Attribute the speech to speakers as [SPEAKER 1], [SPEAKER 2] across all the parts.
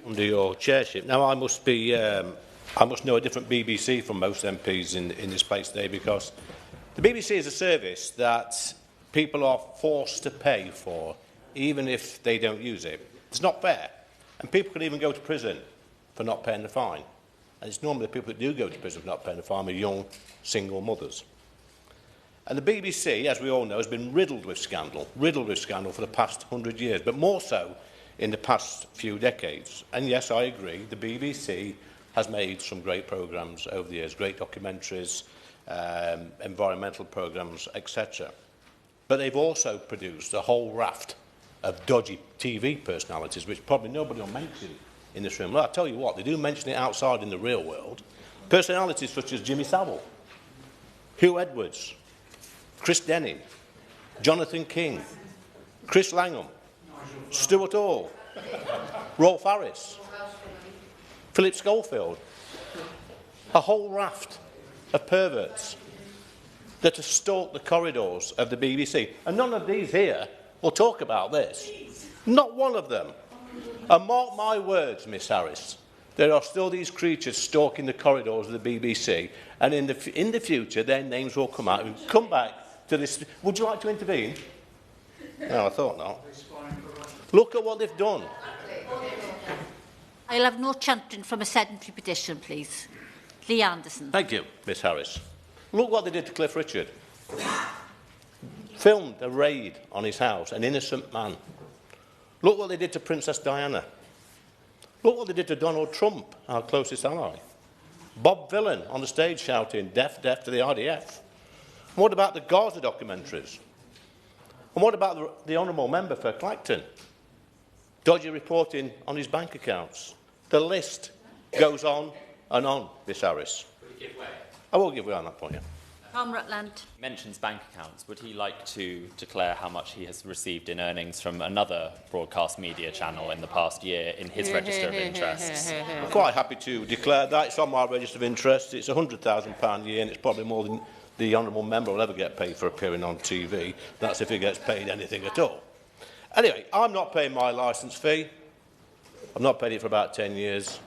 [SPEAKER 1] under your chairship. Now, I must know a different BBC from most MPs in this place today, because the BBC is a service that people are forced to pay for, even if they don't use it. It's not fair. And people can even go to prison for not paying the fine. And it's normally the people that do go to prison for not paying the fine are young, single mothers. And the BBC, as we all know, has been riddled with scandal for the past 100 years, but more so in the past few decades. And yes, I agree, the BBC has made some great programmes over the years, great documentaries, environmental programmes, etc. But they've also produced a whole raft of dodgy TV personalities, which probably nobody will mention in this room. Well, I'll tell you what, they do mention it outside in the real world. Personalities such as Jimmy Savile, Hugh Edwards, Chris Denning, Jonathan King, Chris Langham, Stuart Hall, Rolf Harris, Philip Schofield, a whole raft of perverts that have stalked the corridors of the BBC. And none of these here will talk about this. Not one of them. And mark my words, Miss Harris, there are still these creatures stalking the corridors of the BBC, and in the future their names will come out and come back to this. Would you like to intervene? No, I thought not. Look at what they've done.
[SPEAKER 2] I'll have no chanting from a sedentary petition, please. Lee Anderson.
[SPEAKER 1] Thank you, Miss Harris. Look what they did to Cliff Richard. Filmed a raid on his house, an innocent man. Look what they did to Princess Diana. Look what they did to Donald Trump, our closest ally. Bob Villan on the stage shouting, "Death, death to the IDF." And what about the Gaza documentaries? And what about the Honourable Member for Clacton? Dodgy reporting on his bank accounts. The list goes on and on, Miss Harris.
[SPEAKER 3] Would he give way?
[SPEAKER 1] I will give way on that point, yeah.
[SPEAKER 2] Tom Rutland.
[SPEAKER 3] He mentions bank accounts. Would he like to declare how much he has received in earnings from another broadcast media channel in the past year in his register of interests?
[SPEAKER 1] I'm quite happy to declare that. It's on my register of interests. It's £100,000 a year, and it's probably more than the Honourable Member will ever get paid for appearing on TV. That's if he gets paid anything at all. Anyway, I'm not paying my licence fee. I've not paid it for about 10 years.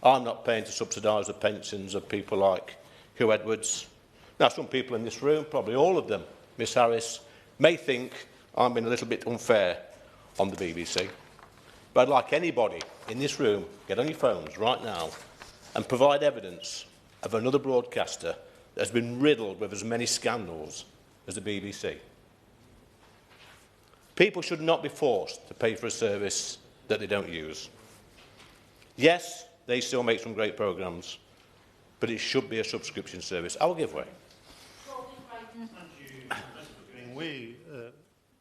[SPEAKER 1] I'm not paying to subsidise the pensions of people like Hugh Edwards. Now, some people in this room, probably all of them, Miss Harris, may think I'm being a little bit unfair on the BBC. But I'd like anybody in this room, get on your phones right now and provide evidence of another broadcaster that has been riddled with as many scandals as the BBC. People should not be forced to pay for a service that they don't use. Yes, they still make some great programmes, but it should be a subscription service. I will give way.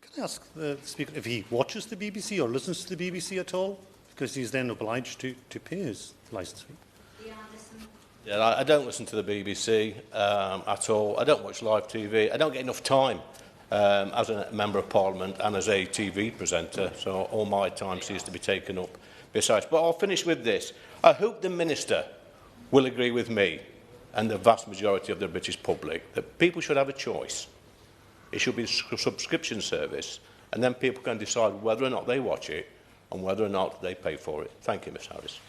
[SPEAKER 4] Can I ask the Speaker if he watches the BBC or listens to the BBC at all? Because he's then obliged to pay his licence fee.
[SPEAKER 1] Yeah, I don't listen to the BBC at all. I don't watch live TV. I don't get enough time as a Member of Parliament and as a TV presenter, so all my time seems to be taken up besides. But I'll finish with this. I hope the Minister will agree with me and the vast majority of the British public that people should have a choice. It should be a subscription service, and then people can decide whether or not they watch it and whether or not they pay for it. Thank you, Ms Harris.